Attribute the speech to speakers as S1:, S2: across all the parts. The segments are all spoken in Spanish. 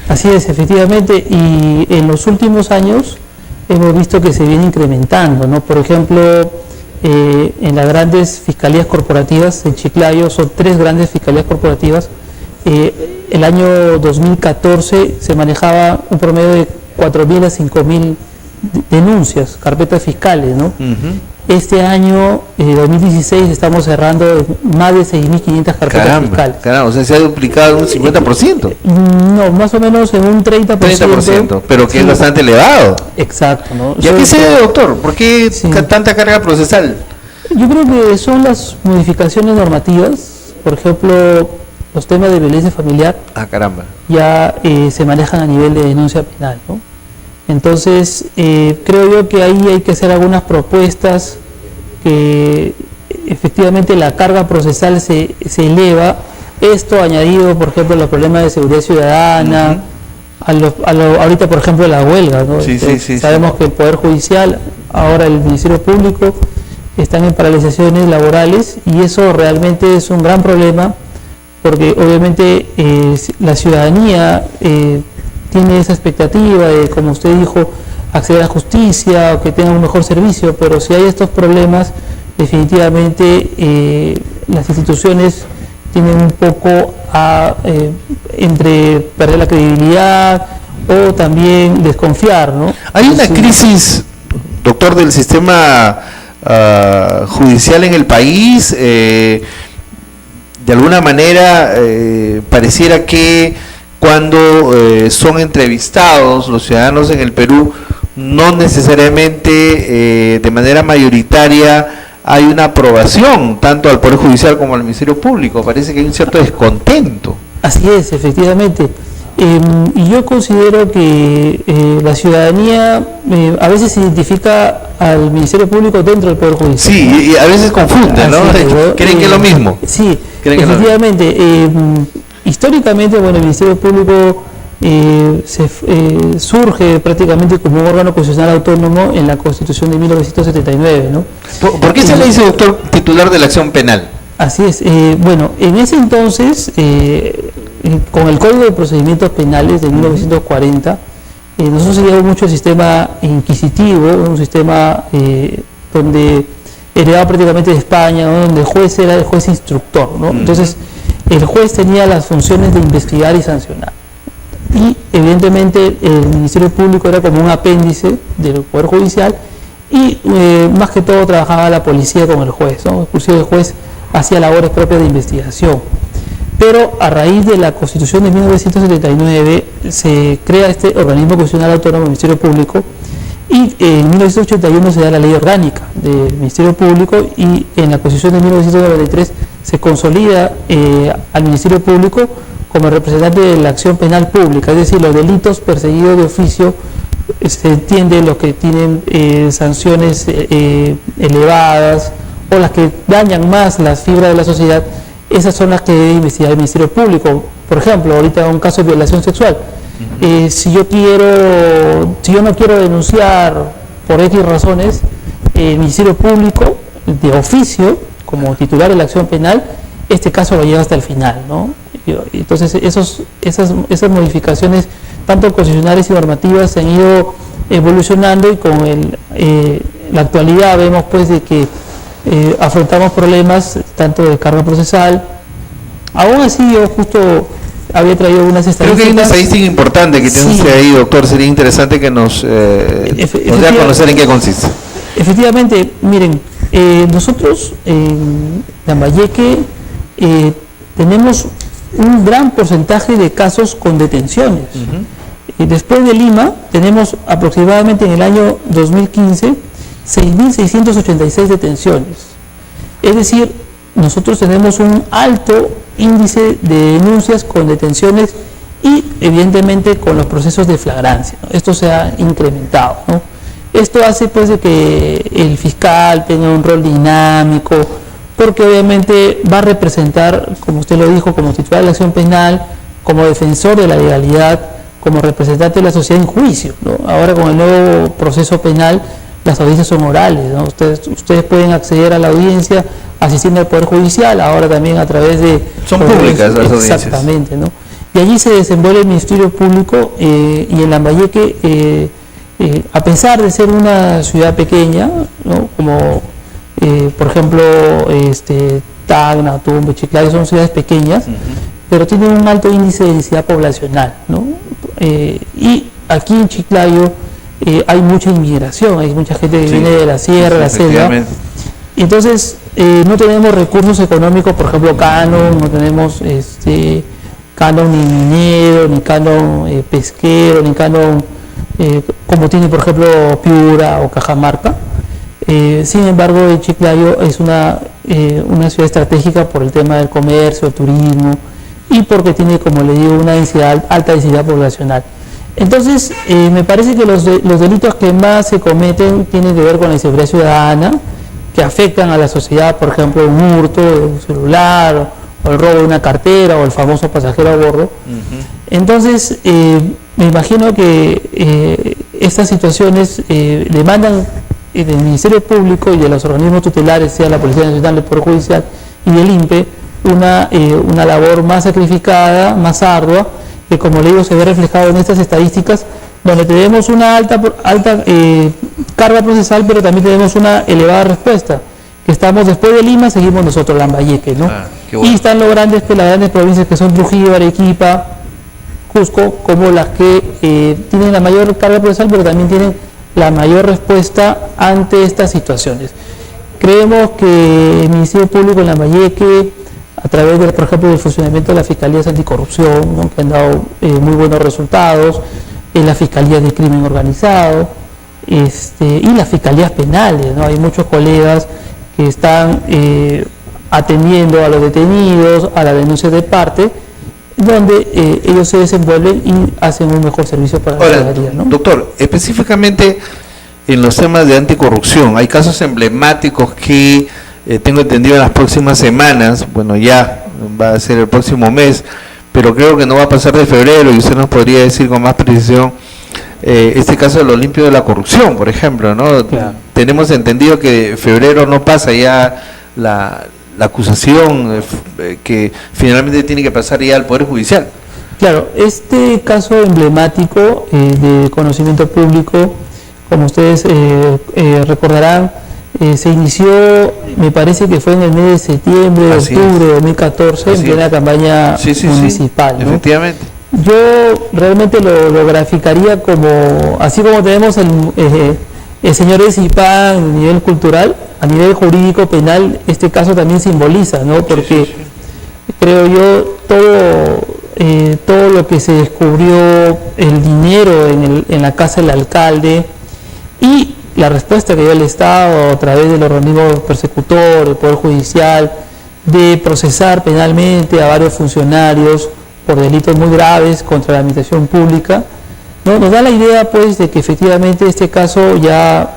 S1: Así es, efectivamente, y en los últimos años hemos visto que se viene incrementando, ¿no? Por ejemplo, en las grandes fiscalías corporativas, en Chiclayo son 3 grandes fiscalías corporativas. El año 2014 se manejaba un promedio de 4.000 a 5.000 denuncias, carpetas fiscales, ¿no? Este año, 2016, estamos cerrando más de 6.500 carpetas fiscales.
S2: Caramba, o sea, se ha duplicado un 50%.
S1: No, más o menos en un 30%.
S2: 30%, pero que sí, es bastante elevado.
S1: Exacto, ¿no?
S2: ¿Y a qué se debe, doctor? ¿Por qué tanta carga procesal?
S1: Yo creo que son las modificaciones normativas, por ejemplo, los temas de violencia familiar.
S2: Caramba.
S1: Ya se manejan a nivel de denuncia penal, ¿no? Entonces, creo yo que ahí hay que hacer algunas propuestas que efectivamente la carga procesal se eleva. Esto añadido, por ejemplo, a los problemas de seguridad ciudadana, ahorita, por ejemplo, la huelga, ¿no? Sabemos que el Poder Judicial, ahora el Ministerio Público, están en paralizaciones laborales y eso realmente es un gran problema porque obviamente la ciudadanía tiene esa expectativa de, como usted dijo, acceder a la justicia o que tenga un mejor servicio, pero si hay estos problemas, definitivamente las instituciones tienen un poco entre perder la credibilidad o también desconfiar, ¿no?
S2: Hay una crisis, doctor, del sistema judicial en el país. De alguna manera pareciera que cuando son entrevistados los ciudadanos en el Perú, no necesariamente de manera mayoritaria hay una aprobación tanto al Poder Judicial como al Ministerio Público. Parece que hay un cierto descontento.
S1: Así es, efectivamente. Y yo considero que la ciudadanía a veces identifica al Ministerio Público dentro del Poder Judicial.
S2: Sí, y a veces confunden, ¿no? Creen que es lo mismo.
S1: Sí, efectivamente. Históricamente, bueno, el Ministerio Público surge prácticamente como un órgano constitucional autónomo en la Constitución de 1979, ¿no?
S2: ¿Por qué se le dice, doctor, titular de la acción penal?
S1: Así es. Bueno, en ese entonces, con el Código de Procedimientos Penales de 1940, nosotros seguíamos mucho el sistema inquisitivo, un sistema donde heredado prácticamente de España, ¿no? Donde el juez era el juez instructor, ¿no? Entonces, el juez tenía las funciones de investigar y sancionar. Y evidentemente el Ministerio Público era como un apéndice del Poder Judicial y más que todo trabajaba la policía con el juez, ¿no? Inclusive el juez hacía labores propias de investigación. Pero a raíz de la Constitución de 1979 se crea este organismo constitucional autónomo del Ministerio Público y en 1981 se da la ley orgánica del Ministerio Público y en la Constitución de 1993 se consolida al Ministerio Público como representante de la acción penal pública, es decir, los delitos perseguidos de oficio, se entiende los que tienen sanciones elevadas o las que dañan más las fibras de la sociedad, esas son las que debe investigar el Ministerio Público. Por ejemplo, ahorita un caso de violación sexual. Si yo no quiero denunciar por X razones, el Ministerio Público, de oficio, como titular de la acción penal, este caso lo lleva hasta el final, ¿no? Entonces, esas modificaciones, tanto constitucionales y normativas, se han ido evolucionando y con la actualidad vemos pues de que afrontamos problemas tanto de carga procesal. Aún así, yo justo había traído unas estadísticas.
S2: Creo que hay una estadística importante que tiene usted ahí, doctor. Sería interesante que nos dé a conocer en qué consiste. Efectivamente,
S1: miren, nosotros en Lambayeque tenemos un gran porcentaje de casos con detenciones. Después de Lima, tenemos aproximadamente en el año 2015 6.686 detenciones. Es decir, nosotros tenemos un alto índice de denuncias con detenciones y evidentemente con los procesos de flagrancia, ¿no? Esto se ha incrementado, ¿no? Esto hace pues de que el fiscal tenga un rol dinámico, porque obviamente va a representar, como usted lo dijo, como titular de la acción penal, como defensor de la legalidad, como representante de la sociedad en juicio, ¿no? Ahora con el nuevo proceso penal, las audiencias son orales, ¿no? Ustedes pueden acceder a la audiencia asistiendo al Poder Judicial, ahora también a través de...
S2: Son públicas las audiencias.
S1: Exactamente, ¿no? y allí se desenvuelve el Ministerio Público, y en Lambayeque, a pesar de ser una ciudad pequeña, ¿no? Como por ejemplo Tacna, Tumbes, Chiclayo, son ciudades pequeñas, pero tienen un alto índice de densidad poblacional, ¿no? Y aquí en Chiclayo hay mucha inmigración, hay mucha gente que viene de la sierra, la selva. Entonces no tenemos recursos económicos, por ejemplo canon, no tenemos canon ni minero, ni canon pesquero, ni canon como tiene por ejemplo Piura o Cajamarca. Sin embargo, Chiclayo es una ciudad estratégica por el tema del comercio, el turismo, y porque tiene, como le digo, una alta densidad poblacional. Entonces, me parece que los delitos que más se cometen tienen que ver con la inseguridad ciudadana, que afectan a la sociedad, por ejemplo, un hurto de un celular, o el robo de una cartera, o el famoso pasajero a bordo. Entonces, me imagino que estas situaciones demandan del Ministerio Público y de los organismos tutelares, sea la Policía Nacional, el Poder Judicial y el INPE, una labor más sacrificada, más ardua, que como le digo se ve reflejado en estas estadísticas, donde tenemos una alta carga procesal, pero también tenemos una elevada respuesta, que estamos después de Lima, seguimos nosotros, Lambayeque, ¿no? Bueno. Y están las grandes provincias que son Trujillo, Arequipa, Cusco, como las que tienen la mayor carga procesal, pero también tienen la mayor respuesta ante estas situaciones. Creemos que el Ministerio Público en Lambayeque, a través, por ejemplo, del funcionamiento de las Fiscalías Anticorrupción, ¿no? Que han dado muy buenos resultados, en la Fiscalía de Crimen Organizado, y las Fiscalías Penales, ¿no? Hay muchos colegas que están atendiendo a los detenidos, a la denuncia de parte, donde ellos se desenvuelven y hacen un mejor servicio para la ciudadanía, ¿no?
S2: Doctor, específicamente en los temas de anticorrupción, hay casos emblemáticos que tengo entendido en las próximas semanas, bueno, ya va a ser el próximo mes, pero creo que no va a pasar de febrero, y usted nos podría decir con más precisión este caso de lo limpio de la corrupción, por ejemplo, ¿no? Claro. Tenemos entendido que febrero no pasa ya la acusación que finalmente tiene que pasar ya al Poder Judicial.
S1: Claro, este caso emblemático de conocimiento público, como ustedes recordarán, se inició, me parece que fue en el mes de septiembre, octubre de 2014, en plena campaña municipal, ¿no?
S2: Efectivamente.
S1: Yo realmente lo graficaría como, así como tenemos el señor Esipán a nivel cultural, a nivel jurídico penal, este caso también simboliza, ¿no? Porque creo yo, todo lo que se descubrió, el dinero en la casa del alcalde y la respuesta que dio el Estado a través del organismo persecutor, del Poder Judicial, de procesar penalmente a varios funcionarios por delitos muy graves contra la administración pública, ¿no? Nos da la idea, pues, de que efectivamente este caso ya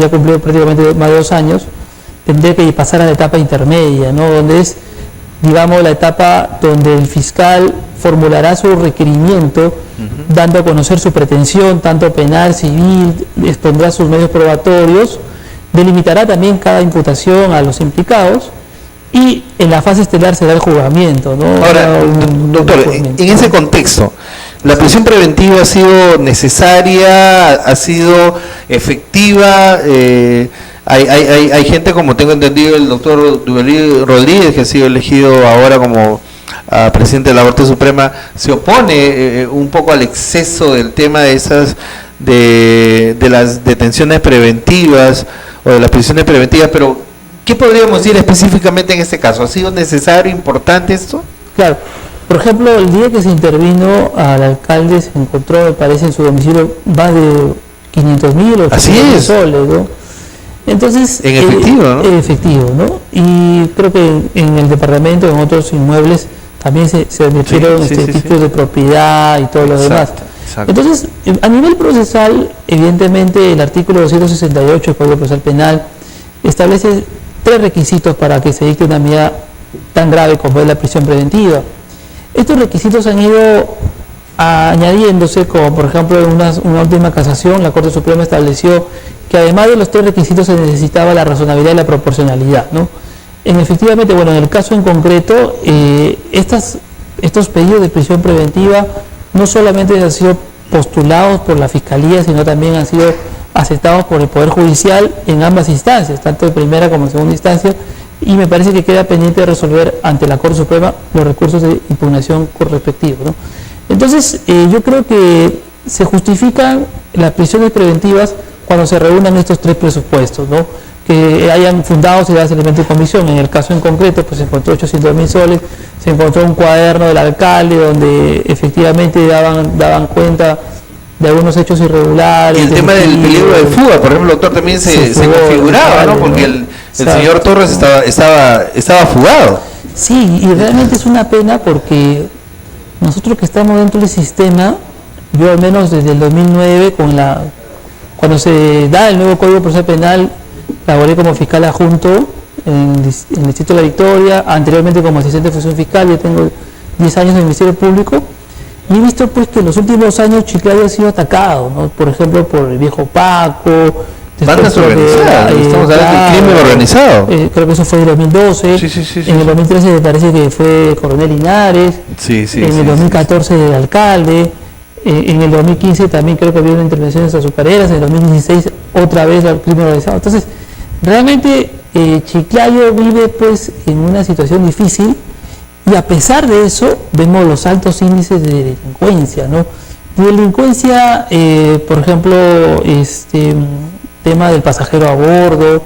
S1: cumplió prácticamente más de 2 años, tendría que pasar a la etapa intermedia, ¿no? Donde es, digamos, la etapa donde el fiscal formulará su requerimiento, dando a conocer su pretensión, tanto penal, civil, expondrá sus medios probatorios, delimitará también cada imputación a los implicados, y en la fase estelar será el juzgamiento, ¿no?
S2: Ahora, doctor, en ese contexto, ¿la prisión preventiva ha sido necesaria, ha sido efectiva? Hay gente, como tengo entendido, el doctor Duvalí Rodríguez, que ha sido elegido ahora como presidente de la Corte Suprema, se opone un poco al exceso del tema de las detenciones preventivas o de las prisiones preventivas, pero ¿qué podríamos decir específicamente en este caso? ¿Ha sido necesario, importante esto?
S1: Claro. Por ejemplo, el día que se intervino al alcalde se encontró, me parece, en su domicilio más de 500.000 o 800.000 soles, ¿no? Entonces,
S2: en efectivo, ¿no?
S1: En efectivo, ¿no? Y creo que en el departamento, en otros inmuebles, también se admitieron títulos de propiedad y todo lo demás. Exacto. Entonces, a nivel procesal, evidentemente, el artículo 268 del Código Procesal Penal establece 3 requisitos para que se dicte una medida tan grave como es la prisión preventiva. Estos requisitos han ido añadiéndose, como por ejemplo en una última casación, la Corte Suprema estableció que además de los 3 requisitos se necesitaba la razonabilidad y la proporcionalidad, ¿no? Efectivamente, bueno, en el caso en concreto, estas estos pedidos de prisión preventiva no solamente han sido postulados por la Fiscalía, sino también han sido aceptados por el Poder Judicial en ambas instancias, tanto de primera como de segunda instancia, y me parece que queda pendiente de resolver ante la Corte Suprema los recursos de impugnación correspectivos, ¿no? Entonces, yo creo que se justifican las prisiones preventivas cuando se reúnan estos tres presupuestos, ¿no? Que hayan fundado ciudades elementos de convicción. En el caso en concreto, pues se encontró 800.000 soles, se encontró un cuaderno del alcalde donde efectivamente daban cuenta de algunos hechos irregulares.
S2: Y el tema del peligro de fuga, por ejemplo, doctor, también se configuraba, ¿no? Porque el señor Torres estaba fugado.
S1: Sí, y realmente es una pena porque nosotros que estamos dentro del sistema, yo al menos desde el 2009, cuando se da el nuevo Código Procesal Penal, laboré como fiscal adjunto en el Distrito de la Victoria, anteriormente como asistente de función fiscal, ya tengo 10 años en el Ministerio Público, y he visto pues que en los últimos años Chiclayo ha sido atacado, ¿no? Por ejemplo, por el viejo Paco,
S2: bandas organizadas, estamos hablando del crimen organizado.
S1: Creo que eso fue en el 2012, en el 2013 me parece que fue Coronel Linares, en el 2014 el alcalde, en el 2015 también creo que había una intervención en azucareras, en el 2016 otra vez el crimen organizado. Entonces, realmente Chiclayo vive pues en una situación difícil, y a pesar de eso vemos los altos índices de delincuencia, ¿no? Delincuencia, por ejemplo, tema del pasajero a bordo,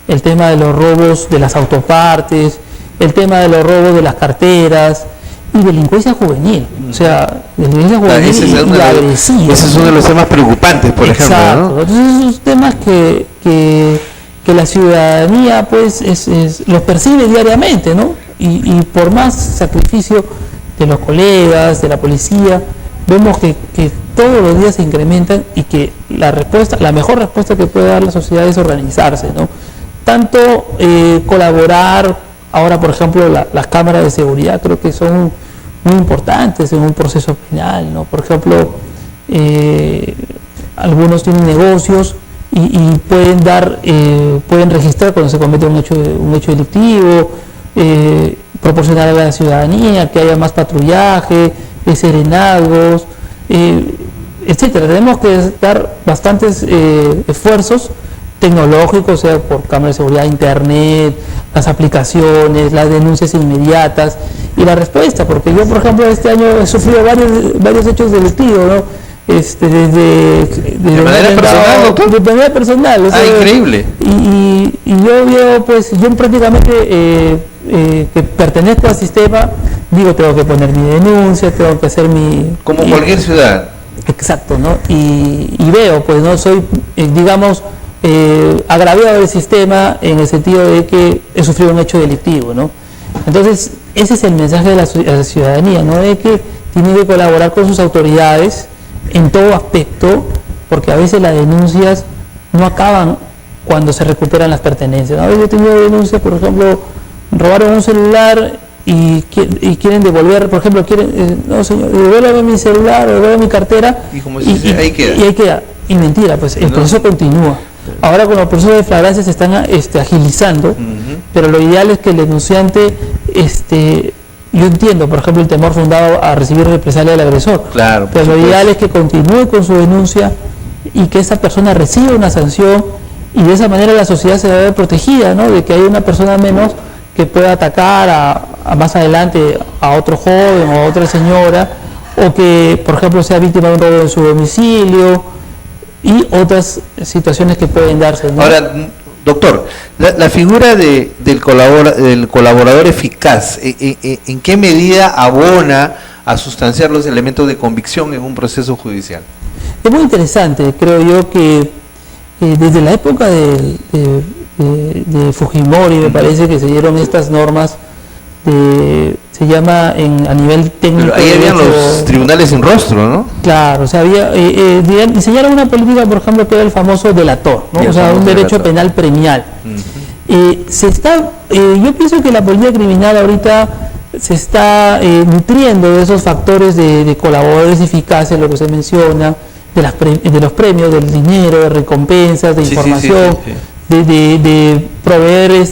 S1: el tema de los robos de las autopartes, el tema de los robos de las carteras, y delincuencia juvenil, o sea, delincuencia juvenil y agresiva.
S2: Ese es uno de los temas preocupantes, por ejemplo, ¿no?
S1: Entonces esos temas que la ciudadanía pues los percibe diariamente, ¿no? Y por más sacrificio de los colegas, de la policía, vemos que todos los días se incrementan, y que la mejor respuesta que puede dar la sociedad es organizarse, ¿no? Tanto colaborar. Ahora, por ejemplo, las cámaras de seguridad creo que son muy importantes en un proceso penal, ¿no? Por ejemplo, algunos tienen negocios y pueden registrar cuando se comete un hecho delictivo, proporcionar a la ciudadanía que haya más patrullaje, serenazgos, etcétera. Tenemos que dar bastantes esfuerzos tecnológicos, o sea, por cámaras de seguridad, internet, las aplicaciones, las denuncias inmediatas y la respuesta, porque yo, por ejemplo, este año he sufrido varios hechos delictivos, ¿no?
S2: ¿De manera personal, doctor?
S1: De manera personal. O sea,
S2: increíble.
S1: Y yo veo, pues, yo prácticamente que pertenezco al sistema, digo, tengo que poner mi denuncia, tengo que hacer
S2: Como cualquier ciudadano.
S1: Exacto, ¿no? Y veo, pues, no soy, digamos, agraviado del sistema en el sentido de que he sufrido un hecho delictivo, ¿no? Entonces, ese es el mensaje de la ciudadanía, ¿no? De que tiene que colaborar con sus autoridades en todo aspecto, porque a veces las denuncias no acaban cuando se recuperan las pertenencias, ¿no? A veces he tenido denuncias, por ejemplo, robaron un celular y quieren devolver, por ejemplo, no señor, devuélvame mi celular, devuélvame mi cartera,
S2: y como si ahí queda.
S1: Y ahí queda. Y mentira, pues el proceso continúa. Ahora con los procesos de flagrancia se están agilizando, pero lo ideal es que el denunciante, yo entiendo, por ejemplo, el temor fundado a recibir represalia del agresor,
S2: claro,
S1: pero lo ideal es que continúe con su denuncia y que esa persona reciba una sanción, y de esa manera la sociedad se debe protegida, ¿no? De que haya una persona menos que pueda atacar a más adelante a otro joven o a otra señora, o que, por ejemplo, sea víctima de un robo en su domicilio, y otras situaciones que pueden darse, ¿no?
S2: Ahora, doctor, la figura del colaborador eficaz, ¿en qué medida abona a sustanciar los elementos de convicción en un proceso judicial?
S1: Es muy interesante, creo yo, que desde la época de Fujimori, me parece que se dieron estas normas se llama a nivel técnico.
S2: Pero ahí habían los tribunales sin rostro, ¿no?
S1: Claro, o sea, diseñaron una política, por ejemplo, que era el famoso delator, ¿no? O sea, un derecho penal premial. Yo pienso que la política criminal ahorita se está nutriendo de esos factores de colaboradores eficaces, lo que se menciona, de los premios, del dinero, de recompensas, de información, de proveer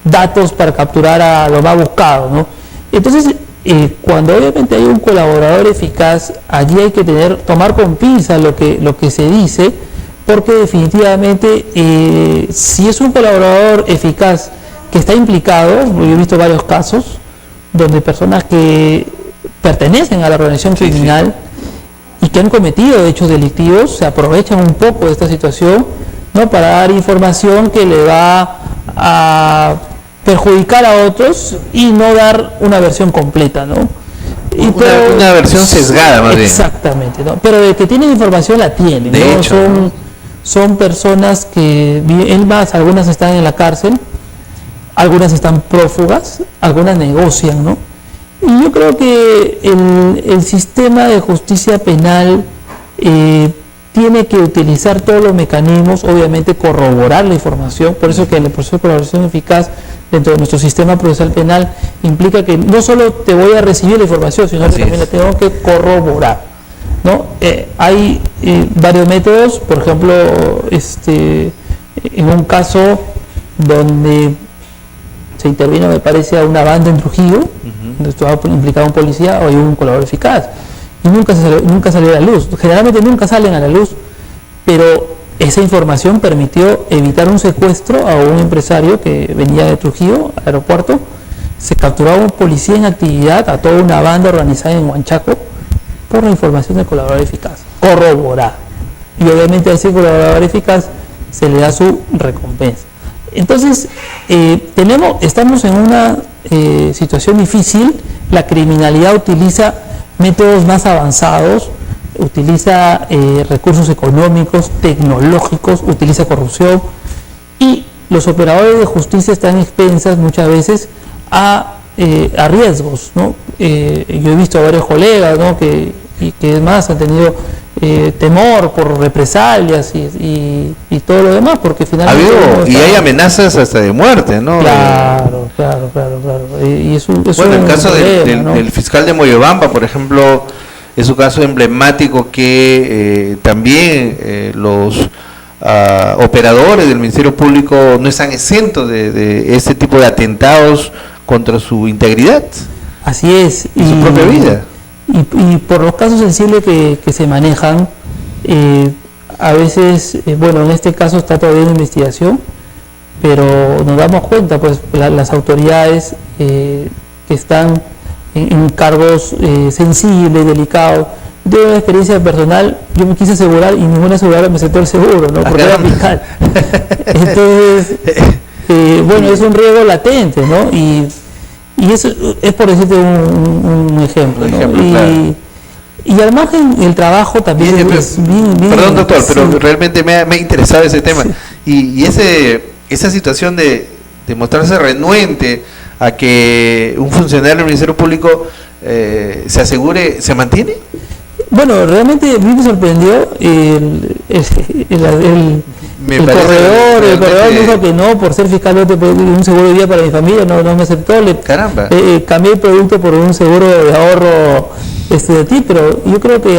S1: datos para capturar a lo más buscado, ¿no? Entonces, cuando obviamente hay un colaborador eficaz, allí hay que tomar con pinza lo que se dice, porque definitivamente si es un colaborador eficaz que está implicado, yo he visto varios casos donde personas que pertenecen a la organización criminal y que han cometido hechos delictivos se aprovechan un poco de esta situación, ¿no?, para dar información que le va a perjudicar a otros y no dar una versión completa, ¿no?
S2: Una versión sesgada, más bien.
S1: Exactamente, ¿no? Pero de que tienen información la tienen,
S2: de
S1: ¿no?
S2: hecho,
S1: son personas que, es más, algunas están en la cárcel, algunas están prófugas, algunas negocian, ¿no? Y yo creo que el sistema de justicia penal tiene que utilizar todos los mecanismos, obviamente corroborar la información, por eso que el proceso de colaboración eficaz dentro de nuestro sistema procesal penal implica que no solo te voy a recibir la información, sino que también la tengo que corroborar, ¿no? Hay varios métodos, por ejemplo, en un caso donde se intervino, me parece, a una banda en Trujillo, donde estaba implicado un policía o hay un colaborador eficaz, y nunca salió a la luz. Generalmente nunca salen a la luz, pero esa información permitió evitar un secuestro a un empresario que venía de Trujillo, al aeropuerto. Se capturó a un policía en actividad, a toda una banda organizada en Huanchaco, por la información del colaborador eficaz, corroborada. Y obviamente a ese colaborador eficaz se le da su recompensa. Entonces, estamos en una situación difícil. La criminalidad utiliza métodos más avanzados, utiliza recursos económicos, tecnológicos, utiliza corrupción, y los operadores de justicia están expensas muchas veces a riesgos, ¿no? Yo he visto a varios colegas, ¿no?, que es más han tenido temor por represalias y todo lo demás, porque finalmente
S2: hay amenazas hasta de muerte, ¿no?
S1: Claro. Y
S2: bueno, el caso del fiscal de Moyobamba, por ejemplo, es un caso emblemático que también los operadores del Ministerio Público no están exentos de este tipo de atentados contra su integridad.
S1: Así es.
S2: Y su propia vida.
S1: Y por los casos sensibles que se manejan, a veces, en este caso está todavía en investigación, pero nos damos cuenta, pues las autoridades que están en cargos sensibles, delicados. De una experiencia personal, yo me quise asegurar y ninguna aseguradora me aceptó el seguro, ¿no? Porque era fiscal. Entonces, es un riesgo latente, ¿no? Y eso es por decirte un ejemplo, ¿no?
S2: Claro.
S1: Y al margen el trabajo también es bien.
S2: Perdón, doctor, pero realmente me ha interesado ese tema. Sí. Y esa situación de mostrarse renuente a que un funcionario del Ministerio Público se asegure, ¿se mantiene?
S1: Bueno, realmente a mí me sorprendió el corredor dijo que no, por ser fiscal no te puedo un seguro de vida para mi familia, no me aceptó.
S2: Caramba.
S1: Cambié el producto por un seguro de ahorro de ti, pero yo creo que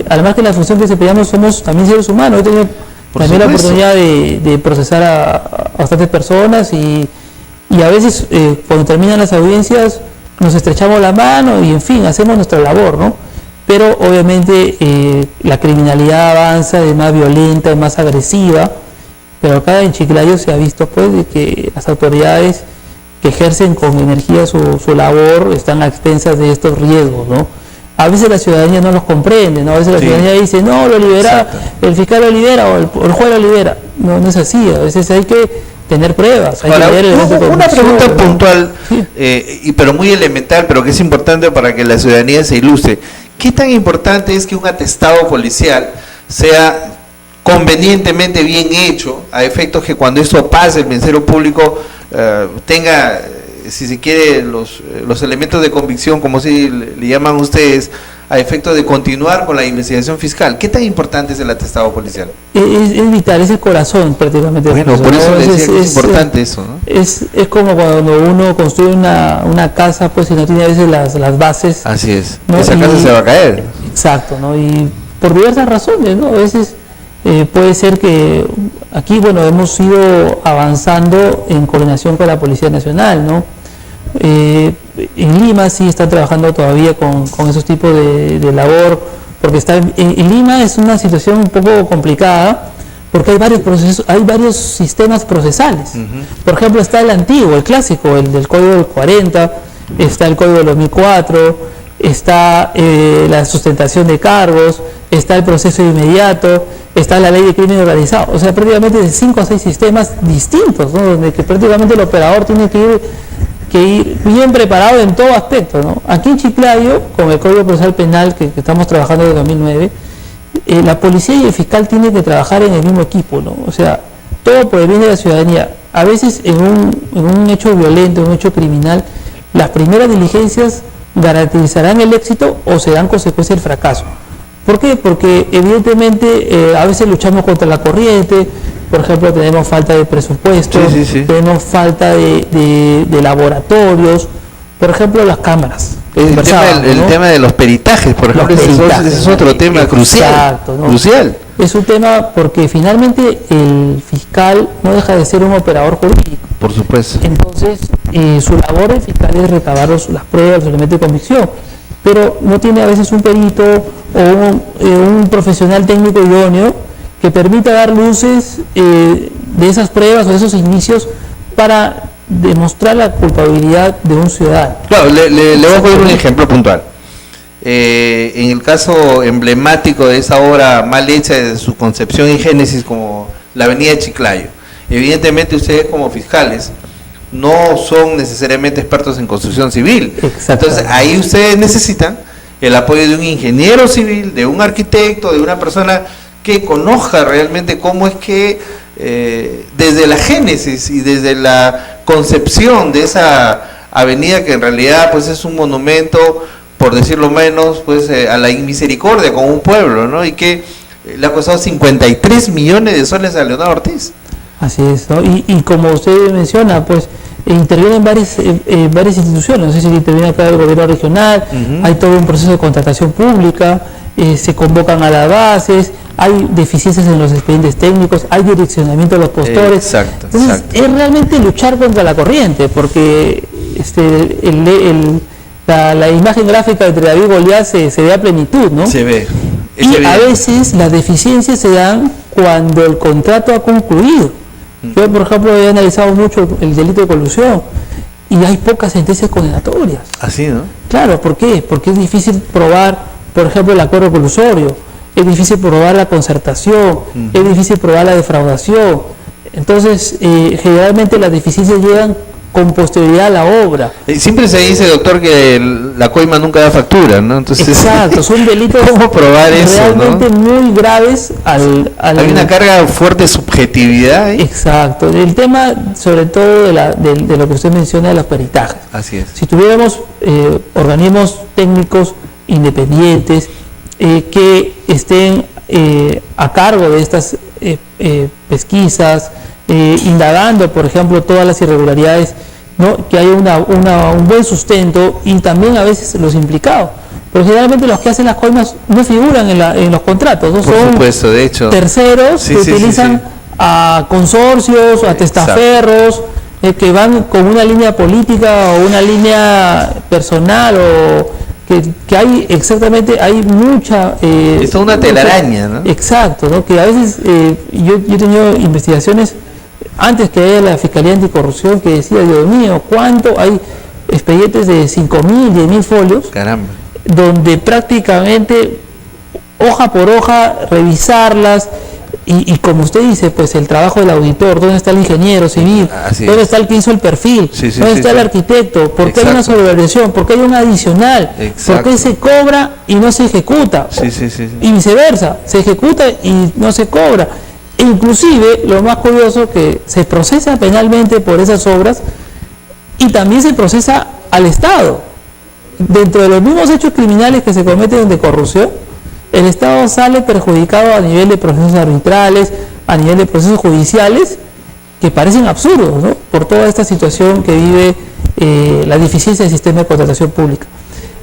S1: además que la función que desempeñamos somos también seres humanos. He tenido también la oportunidad de procesar a bastantes personas y a veces cuando terminan las audiencias nos estrechamos la mano y en fin, hacemos nuestra labor, ¿no? Pero obviamente la criminalidad avanza, es más violenta, es más agresiva, pero acá en Chiclayo se ha visto pues de que las autoridades que ejercen con energía su labor están a expensas de estos riesgos, ¿no? A veces la ciudadanía no los comprende, ¿no? A veces la ciudadanía dice, no, lo libera, el fiscal lo libera o el juez lo libera. No es así, a veces hay que tener pruebas. Hay
S2: una pregunta puntual, pero muy elemental, pero que es importante para que la ciudadanía se ilustre. ¿Qué tan importante es que un atestado policial sea convenientemente bien hecho, a efectos que cuando esto pase el Ministerio Público tenga, si se quiere, los elementos de convicción, como si le llaman ustedes, a efectos de continuar con la investigación fiscal? ¿Qué tan importante es el atestado policial?
S1: Es vital, es el corazón prácticamente.
S2: Bueno, por eso decía que es importante eso, ¿no?
S1: Es como cuando uno construye una casa, pues, y no tiene a veces las bases.
S2: Así es,
S1: ¿no?
S2: Esa casa se va a caer.
S1: Exacto, ¿no? Y por diversas razones, ¿no? A veces puede ser que aquí, hemos ido avanzando en coordinación con la Policía Nacional, ¿no? en Lima sí están trabajando todavía con esos tipos de labor, porque en Lima es una situación un poco complicada, porque hay varios procesos, hay varios sistemas procesales. Por ejemplo, está el antiguo, el clásico, el del Código del 40, está el Código del 2004, está la sustentación de cargos, está el proceso inmediato, está la ley de crimen organizado. O sea, prácticamente de 5 a 6 sistemas distintos, ¿no? Donde que prácticamente el operador tiene que ir bien preparado en todo aspecto, ¿no? Aquí en Chiclayo, con el Código Procesal Penal que estamos trabajando desde 2009, la policía y el fiscal tienen que trabajar en el mismo equipo, ¿no? O sea, todo por el bien de la ciudadanía. A veces en un hecho violento, en un hecho criminal, las primeras diligencias garantizarán el éxito o serán consecuencia del fracaso. ¿Por qué? Porque evidentemente a veces luchamos contra la corriente. Por ejemplo, tenemos falta de presupuesto, tenemos falta de laboratorios, por ejemplo, las cámaras.
S2: El tema de los peritajes, por ejemplo, ese es otro tema crucial.
S1: ¿No? Crucial. Es un tema porque finalmente el fiscal no deja de ser un operador jurídico.
S2: Por supuesto.
S1: Entonces, su labor del fiscal es recabar las pruebas, los elementos de convicción, pero no tiene a veces un perito o un profesional técnico idóneo que permita dar luces de esas pruebas o de esos indicios para demostrar la culpabilidad de un ciudadano.
S2: Claro, le voy a poner un ejemplo puntual. En el caso emblemático de esa obra mal hecha desde su concepción y génesis como la avenida de Chiclayo, evidentemente ustedes como fiscales no son necesariamente expertos en construcción civil. Entonces ahí ustedes necesitan el apoyo de un ingeniero civil, de un arquitecto, de una persona que conozca realmente cómo es que desde la génesis y desde la concepción de esa avenida, que en realidad pues es un monumento, por decirlo menos, pues a la inmisericordia con un pueblo, ¿no? Y que le ha costado 53 millones de soles a Leonardo Ortiz.
S1: Así es, ¿no? Y como usted menciona, pues intervienen varias instituciones. No sé si interviene acá el gobierno regional, hay todo un proceso de contratación pública, se convocan a las bases, hay deficiencias en los expedientes técnicos, hay direccionamiento de los postores. Entonces, es realmente luchar contra la corriente, porque la imagen gráfica entre David y Goliat se ve a plenitud, ¿no?
S2: Se ve.
S1: Y a veces las deficiencias se dan cuando el contrato ha concluido. Yo, por ejemplo, he analizado mucho el delito de colusión y hay pocas sentencias condenatorias.
S2: Así, ¿no?
S1: Claro, ¿por qué? Porque es difícil probar, por ejemplo, el acuerdo colusorio, es difícil probar la concertación, es difícil probar la defraudación. Entonces, generalmente las deficiencias llegan con posterioridad a la obra.
S2: Siempre se dice, doctor, que la coima nunca da factura, ¿no? Entonces,
S1: exacto, son delitos
S2: ¿cómo probar
S1: realmente
S2: eso, ¿no?
S1: muy graves
S2: hay una carga fuerte de subjetividad, ¿eh?
S1: Exacto, el tema sobre todo de lo que usted menciona de los peritajes.
S2: Así es.
S1: Si tuviéramos organismos técnicos independientes que estén a cargo de estas pesquisas, indagando, por ejemplo, todas las irregularidades, ¿no? Que haya un buen sustento y también a veces los implicados. Pero generalmente los que hacen las coimas no figuran en los contratos, ¿no?
S2: Por supuesto, de hecho.
S1: Terceros que utilizan a consorcios, a testaferros, que van con una línea política o una línea personal o que hay exactamente, hay mucha...
S2: es una telaraña, ¿no?
S1: Exacto, ¿no? Que a veces yo he tenido investigaciones antes que haya la Fiscalía Anticorrupción que decía, Dios mío, ¿cuánto hay expedientes de 5.000, 10.000 folios?
S2: Caramba.
S1: Donde prácticamente hoja por hoja revisarlas y como usted dice, pues el trabajo del auditor, ¿dónde está el ingeniero civil? ¿Dónde está el que hizo el perfil? ¿Dónde está el arquitecto? ¿Por qué hay una sobreversión? ¿Por qué hay una adicional? ¿Por qué se cobra y no se ejecuta? Y viceversa, se ejecuta y no se cobra. E inclusive, lo más curioso, que se procesa penalmente por esas obras y también se procesa al Estado. Dentro de los mismos hechos criminales que se cometen de corrupción, el Estado sale perjudicado a nivel de procesos arbitrales, a nivel de procesos judiciales, que parecen absurdos, ¿no? Por toda esta situación que vive la deficiencia del sistema de contratación pública.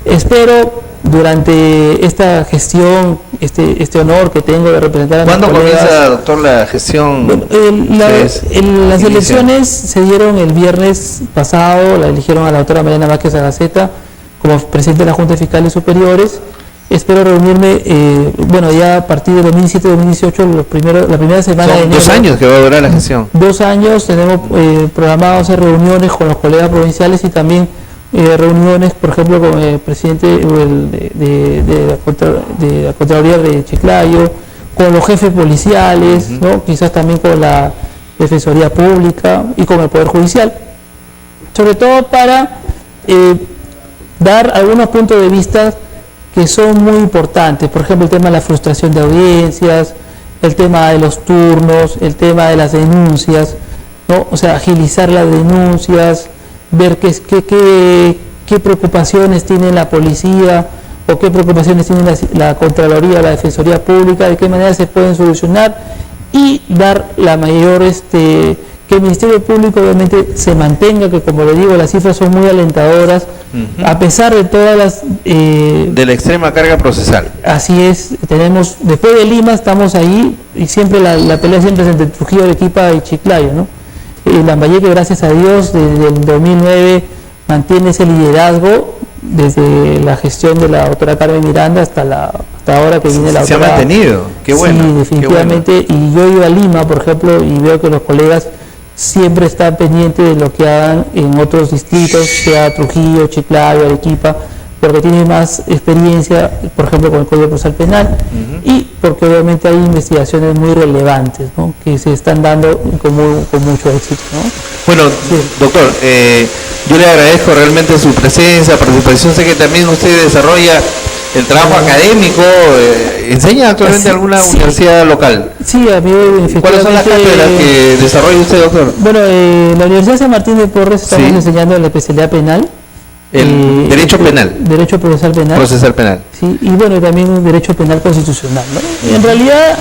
S1: Espero, durante esta gestión este honor que tengo de representar a mis
S2: ¿Cuándo
S1: colegas.
S2: comienza, doctor, la gestión?
S1: Bueno, las elecciones se dieron el viernes pasado, la eligieron a la doctora Mariana Vázquez Agaceta como presidente de la Junta de Fiscales Superiores. Espero reunirme, ya a partir de 2017-2018, la primera semana de
S2: Son
S1: enero.
S2: 2 años que va a durar la gestión.
S1: 2 años, tenemos programados hacer reuniones con los colegas provinciales y también reuniones, por ejemplo, con el presidente de la Contraloría de Chiclayo, con los jefes policiales, ¿no? Quizás también con la Defensoría Pública y con el Poder Judicial, sobre todo para dar algunos puntos de vista que son muy importantes, por ejemplo el tema de la frustración de audiencias, el tema de los turnos, el tema de las denuncias, ¿no? O sea, agilizar las denuncias, ver qué preocupaciones tiene la policía o qué preocupaciones tiene la Contraloría, la Defensoría Pública, de qué manera se pueden solucionar y dar la mayor, que el Ministerio Público obviamente se mantenga, que como le digo, las cifras son muy alentadoras, a pesar de todas las...
S2: de la extrema carga procesal.
S1: Así es, tenemos, después de Lima estamos ahí, y siempre la pelea siempre es entre Trujillo, Arequipa y Chiclayo, ¿no? Lambayeque, gracias a Dios, desde el 2009 mantiene ese liderazgo, desde la gestión de la doctora Carmen Miranda hasta ahora que viene la
S2: Se
S1: doctora...
S2: ha mantenido, qué bueno.
S1: Sí, definitivamente,
S2: qué bueno.
S1: Y yo iba a Lima, por ejemplo, y veo que los colegas siempre están pendientes de lo que hagan en otros distritos, sea Trujillo, Chiclayo, Arequipa, porque tienen más experiencia, por ejemplo, con el Código Procesal Penal, y porque obviamente hay investigaciones muy relevantes, ¿no? Que se están dando con mucho éxito, ¿no?
S2: Bueno,
S1: Sí.
S2: doctor, yo le agradezco realmente su presencia, participación. Sé que también usted desarrolla el trabajo académico, ¿enseña actualmente en alguna universidad local?
S1: Sí, amigo,
S2: ¿Cuáles son las cátedras que desarrolla usted, doctor?
S1: Bueno, la Universidad San Martín de Porres estamos enseñando la especialidad penal.
S2: El derecho penal.
S1: Derecho procesal penal.
S2: Procesal penal.
S1: Sí, y bueno, también un derecho penal constitucional, ¿no? En realidad,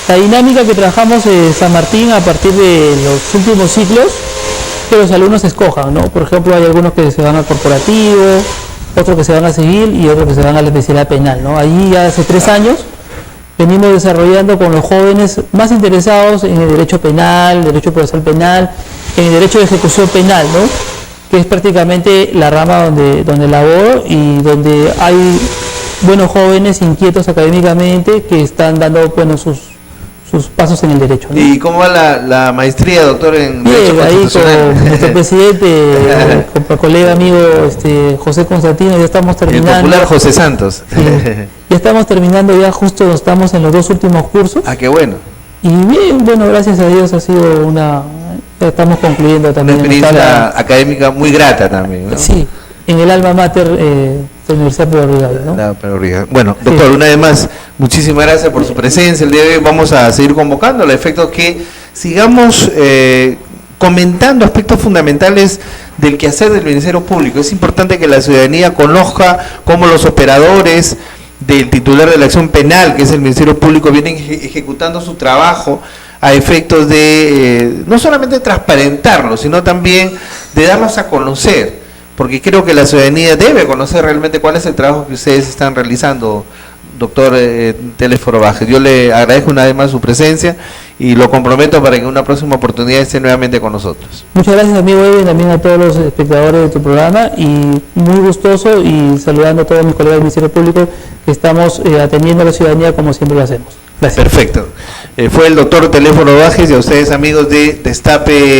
S1: la dinámica que trabajamos en San Martín a partir de los últimos ciclos, que los alumnos escojan, ¿no? Por ejemplo, hay algunos que se van al corporativo, otros que se van a civil y otros que se van a la especialidad penal, ¿no? Allí ya hace 3 años venimos desarrollando con los jóvenes más interesados en el derecho penal, derecho procesal penal, en el derecho de ejecución penal, ¿no? Que es prácticamente la rama donde laboro y donde hay buenos jóvenes inquietos académicamente que están dando, bueno, sus pasos en el derecho, ¿no?
S2: ¿Y cómo va la maestría, doctor, en Derecho
S1: Bien, ahí
S2: Constitucional?
S1: con nuestro presidente, con mi colega amigo José Constantino, ya estamos
S2: El
S1: terminando.
S2: popular José Santos.
S1: Sí, ya estamos terminando, ya justo estamos en los 2 últimos cursos.
S2: Ah, qué bueno.
S1: Y bien, bueno, gracias a Dios ha sido ya estamos concluyendo
S2: Una
S1: también.
S2: experiencia académica muy grata también, ¿no?
S1: Sí, en el alma mater de la Universidad Pedro Rivera, ¿no?
S2: Bueno, doctor, una vez más, muchísimas gracias por su presencia. El día de hoy vamos a seguir convocando al efecto que sigamos comentando aspectos fundamentales del quehacer del Ministerio Público. Es importante que la ciudadanía conozca cómo los operadores del titular de la acción penal, que es el Ministerio Público, vienen ejecutando su trabajo a efectos de no solamente transparentarlo, sino también de darlos a conocer, porque creo que la ciudadanía debe conocer realmente cuál es el trabajo que ustedes están realizando, doctor Telésforo Vázquez. Yo le agradezco una vez más su presencia y lo comprometo para que en una próxima oportunidad esté nuevamente con nosotros.
S1: Muchas gracias, amigo Edwin, también a todos los espectadores de tu programa, y muy gustoso, y saludando a todos mis colegas del Ministerio Público que estamos atendiendo a la ciudadanía como siempre lo hacemos. Gracias.
S2: Perfecto. Fue el doctor Telésforo Vázquez, y a ustedes, amigos de Destape